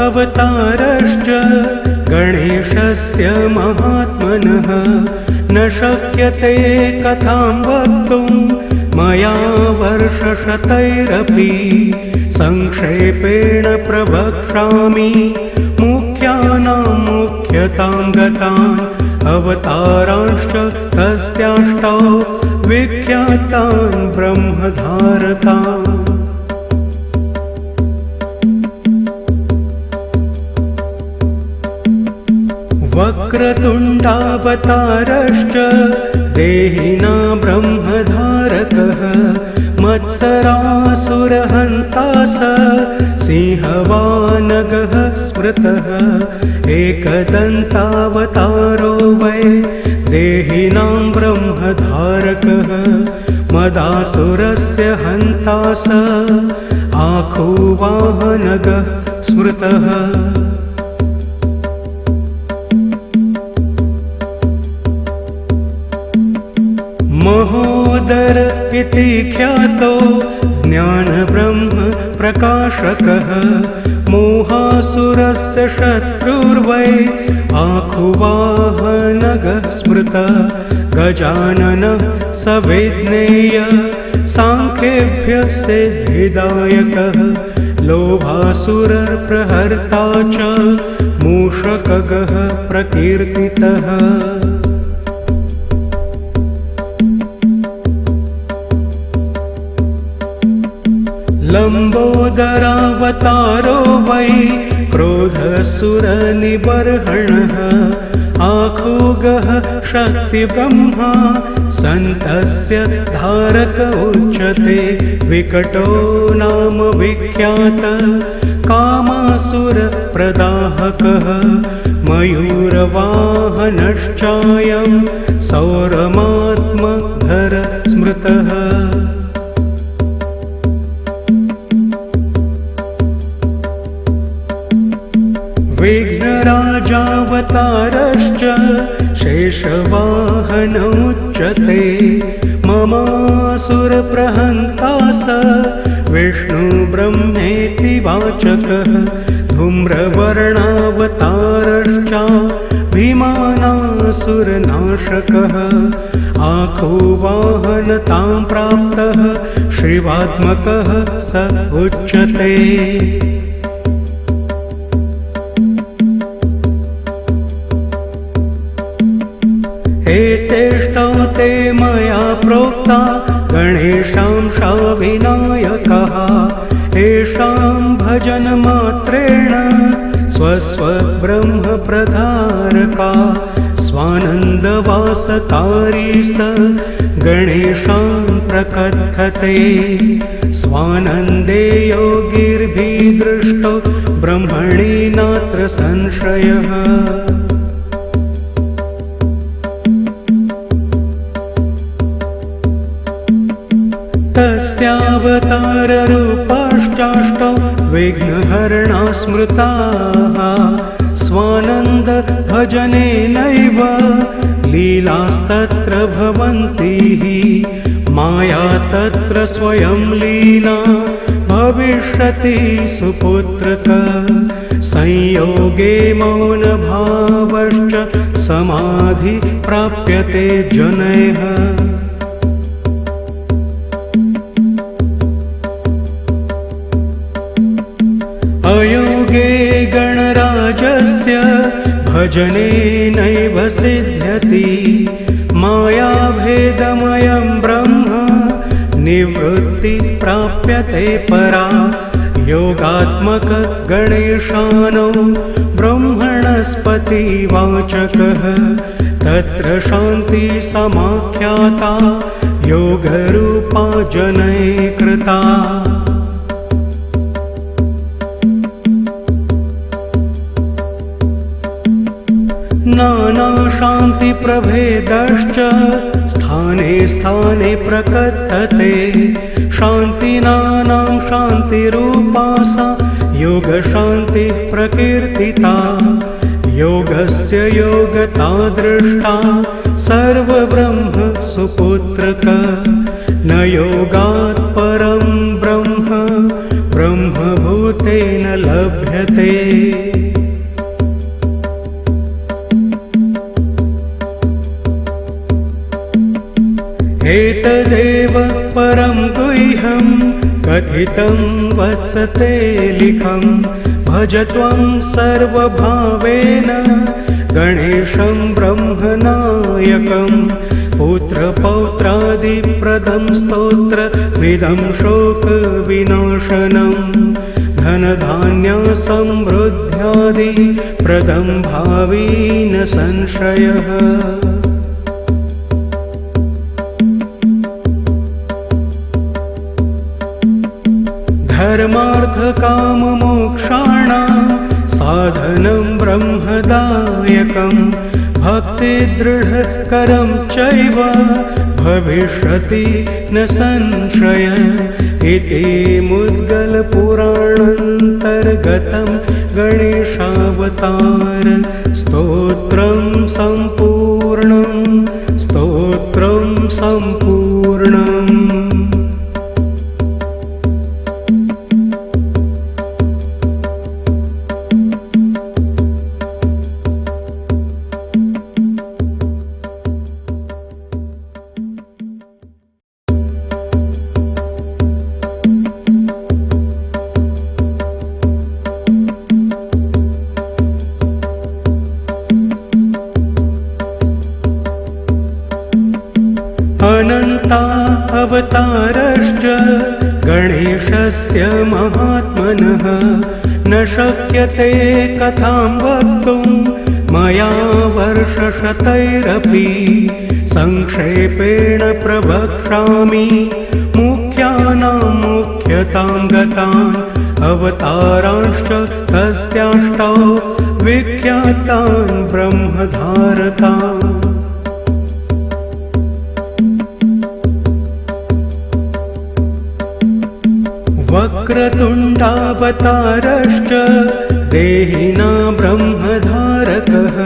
अवतारश्च गणेशस्य महात्मनः न शक्यते कथां वक्तुं मया वर्षशतैरपि संक्षेपेण प्रवक्ष्यामि मुख्यानां मुख्यतां गतान् अवतारांश्च तस्याष्टौ विख्यातान् ब्रह्मधारकान्। वक्रतुण्डावतारश्च देहिना ब्रह्मधारकः मत्सरासुरहन्ता स सिंहवानगः स्मृतः एकदन्तावतारो वै देहिनां ब्रह्मधारकः मदासुरस्य हन्ता स आखुवाहनगः स्मृतः। महोदर इति ख्यातो ज्ञानब्रह्म प्रकाशकः मोहासुरस्य शत्रुर्वै आखुवाहनगः स्मृतः गजाननः सविज्ञेय सांख्येभ्यः सिद्धिदायकः लोभासुरप्रहर्ता च मूषकगः प्रकीर्तितः। लम्बोदरावतारो वै क्रोधसुरनिबर्हणः आखुगः शक्तिब्रह्मा सन्तस्य धारक उच्यते विकटो नाम विख्यात कामासुरप्रदाहकः मयूरवाहनश्चायं सौरमात्मधर स्मृतः। विघ्नराजावतारश्च शेषवाहन उच्यते ममासुरप्रहन्ता स विष्णुब्रह्मेति वाचकः धूम्रवर्णावतारश्च भीमानासुरनाशकः आखुवाहनतां प्राप्तः शिवात्मकः स उच्यते। एतेष्टौ ते मया प्रोक्ता गणेशांशा विनायकः येषां भजनमात्रेण स्वस्वब्रह्मप्रधारका स्वानन्दवासकारी स गणेशान् प्रकथते स्वानन्दे योगिर्भिदृष्टो ब्रह्मणि नात्र संशयः। तस्यावताररूपाश्चाष्टौ विघ्नहरणा स्मृताः स्वानन्द भजनेनैव लीलास्तत्र भवन्ति माया तत्र स्वयं लीला भविष्यति सुपुत्रक संयोगे मौनभावश्च समाधि प्राप्यते जनैः। अयोगे गणराजस्य भजनेनैव सिद्ध्यति मायाभेदमयं ब्रह्म निवृत्ति प्राप्यते परा योगात्मक गणेशानो ब्रह्मणस्पतिवाचकः तत्र शान्ति समाख्याता योगरूपा जनैः कृता। नानाशान्तिप्रभेदश्च स्थाने स्थाने प्रकथते शान्तिनानां शान्तिरूपा सा योगशान्तिः प्रकीर्तिता योगस्य योगता दृष्टा सर्वब्रह्म सुपुत्रक न योगात् परं ब्रह्म ब्रह्मभूते तेन लभ्यते। एतदेव परं गुह्यं कथितं वत्स ते लिखं। भज त्वं सर्वभावेन गणेशं ब्रह्मनायकं। पुत्रपौत्रादिप्रदं स्तोत्रमिदं शोकविनाशनं। धनधान्यसमृद्ध्यादिप्रदं भावी न संशयः। धर्मार्थकाममोक्षाणां साधनं ब्रह्मदायकं। भक्तिदृढकरं चैव भविष्यति न संशय। इति मुद्गलपुराणान्तर्गतं गणेशावतार स्तोत्रं सम्पूर्णम्। अनन्ता अवतारश्च गणेशस्य महात्मनः। न शक्यते कथां वक्तुं मया वर्षशतैरपि। संक्षेपेण प्रवक्ष्यामि मुख्यानां मुख्यतां गतान् अवतारांश्च तस्याष्टौ विख्यातान् ब्रह्मधारकान्। वक्रतुण्डावतारश्च देहिना ब्रह्मधारकः।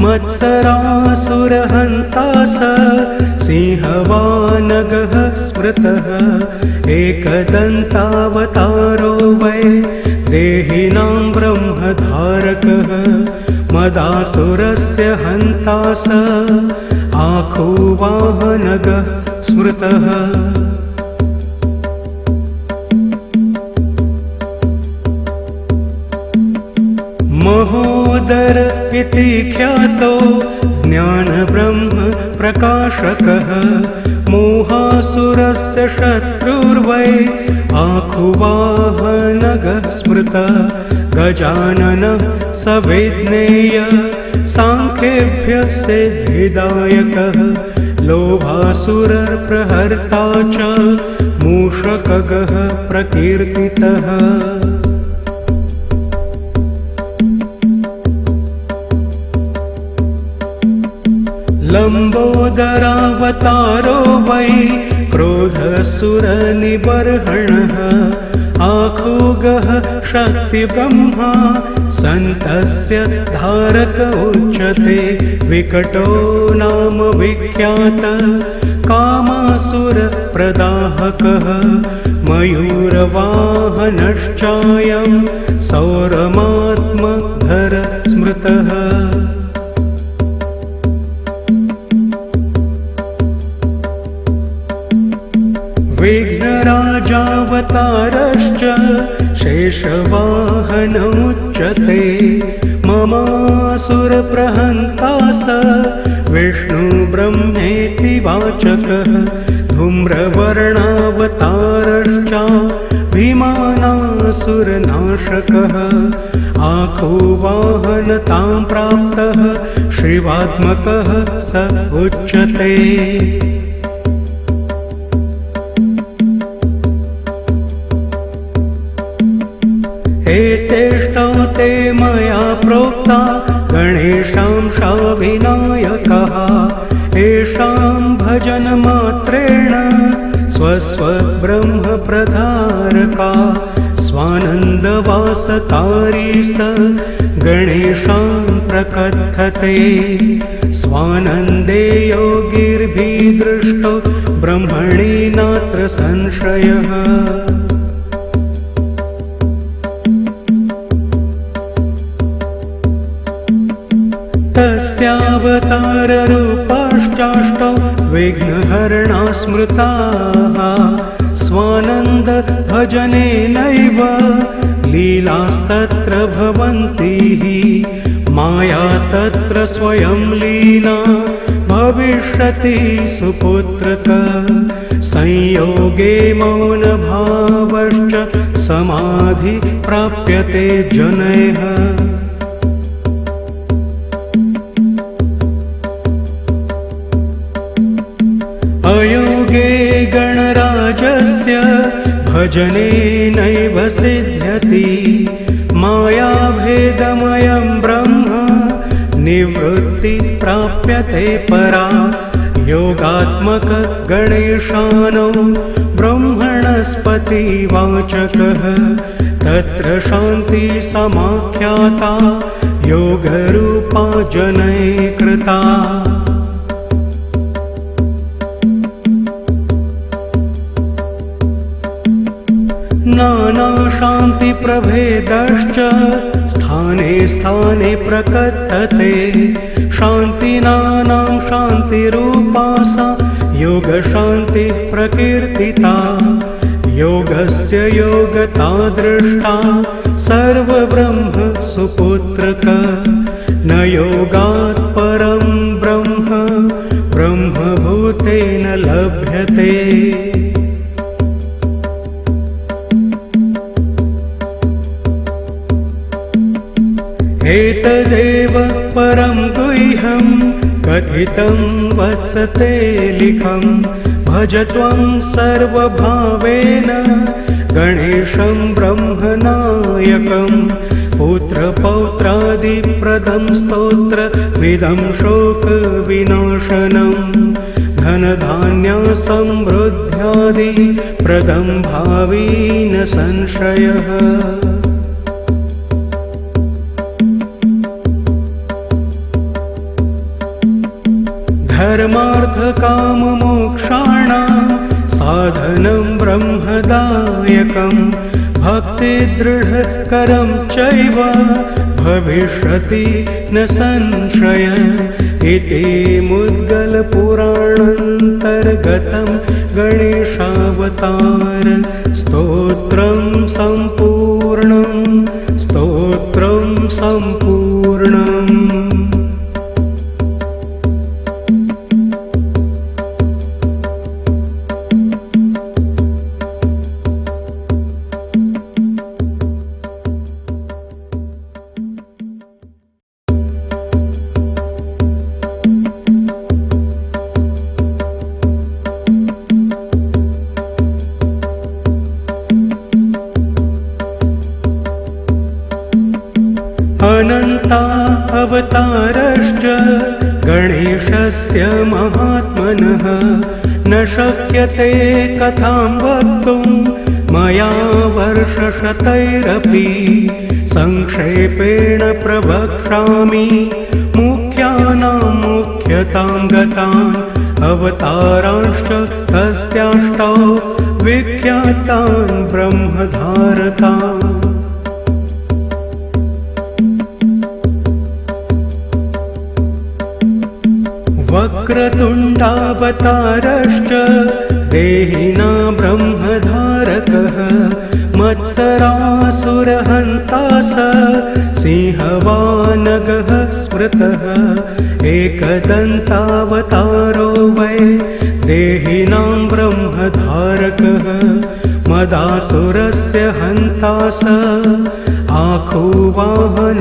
मत्सरासुरहन्ता स सिंहवानगः स्मृतः। एकदन्तावतारो वै देहिनां ब्रह्मधारकः। मदासुरस्य हन्ता स आखुवाहनगः स्मृतः। महोदर इति ख्यातो ज्ञानब्रह्म प्रकाशकः। मोहासुरस्य शत्रुर्वै आखुवाहनगः स्मृतः। गजाननः स विज्ञेय सांख्येभ्यः सिद्धिदायकः। लोभासुरप्रहर्ता च मूषकगः प्रकीर्तितः। लम्बोदरावतारो वै क्रोधसुरनिबर्हणः। आखुगः शक्तिब्रह्मा सन्तस्य धारक उच्यते। विकटो नाम विख्यात कामासुरप्रदाहकः। मयूरवाहनश्चायं सौरमात्मधर स्मृतः। विघ्नराजावतारश्च शेषवाहनमुच्यते। ममासुरप्रहन्ता स विष्णुब्रह्मेति वाचकः। धूम्रवर्णावतारश्च भीमानासुरनाशकः। आखुवाहनतां प्राप्तः शिवात्मकः स उच्यते। एतेष्टौ ते मया प्रोक्ता गणेशांशा विनायकः। येषां भजनमात्रेण स्वस्वब्रह्मप्रधारका। स्वानन्दवासतारी स गणेशां प्रकथते। स्वानन्दे योगिर्भिदृष्टो ब्रह्मणि नात्र संशयः। तस्यावताररूपाश्चाष्टौ विघ्नहरणा स्मृताः स्वानन्द भजनेनैव लीलास्तत्र भवन्ति माया तत्र स्वयं लीना भविष्यति सुपुत्रक संयोगे मौनभावश्च समाधि प्राप्यते जनैः अयोगे गणराजस्य भजनेनैव सिद्ध्यति मायाभेदमयं ब्रह्म निवृत्ति प्राप्यते परा योगात्मक गणेशानो ब्रह्मणस्पतिवाचकः तत्र शान्ति समाख्याता योगरूपा जनैः कृता नानाशान्तिप्रभेदश्च स्थाने स्थाने प्रकथते शान्तिनानां शान्तिरूपा सा योगशान्तिः प्रकीर्तिता योगस्य योगता दृष्टा सर्वब्रह्म सुपुत्रक न योगात् परं ब्रह्म ब्रह्मभूतेन लभ्यते एतदेव परं गुह्यं कथितं वत्सते लिखं भज त्वं सर्वभावेन गणेशं ब्रह्मनायकं पुत्रपौत्रादिप्रदं स्तोत्रविदं शोकविनाशनं धनधान्यसमृद्ध्यादिप्रदं भावी न संशयः धर्मार्थकाममोक्षाणां साधनं ब्रह्मदायकं भक्तिदृढकरं चैव भविष्यति न संशय इति मुद्गलपुराणान्तर्गतं गणेशावतार स्तोत्रं सम्पूर्णम् अनन्ता अवतारश्च गणेशस्य महात्मनः न शक्यते कथां वक्तुं मया वर्षशतैरपि संक्षेपेण प्रवक्ष्यामि मुख्यानां मुख्यतां गतान् अवतारांश्च तस्याष्टौ विख्यातान् ब्रह्मधारकान् वक्रतुण्डावतारश्च देहिना ब्रह्मधारकः मत्सरासुरहन्ता स सिंहवानगः स्मृतः एकदन्तावतारो वै देहिनां ब्रह्मधारकः मदासुरस्य हन्ता स आखुवाहन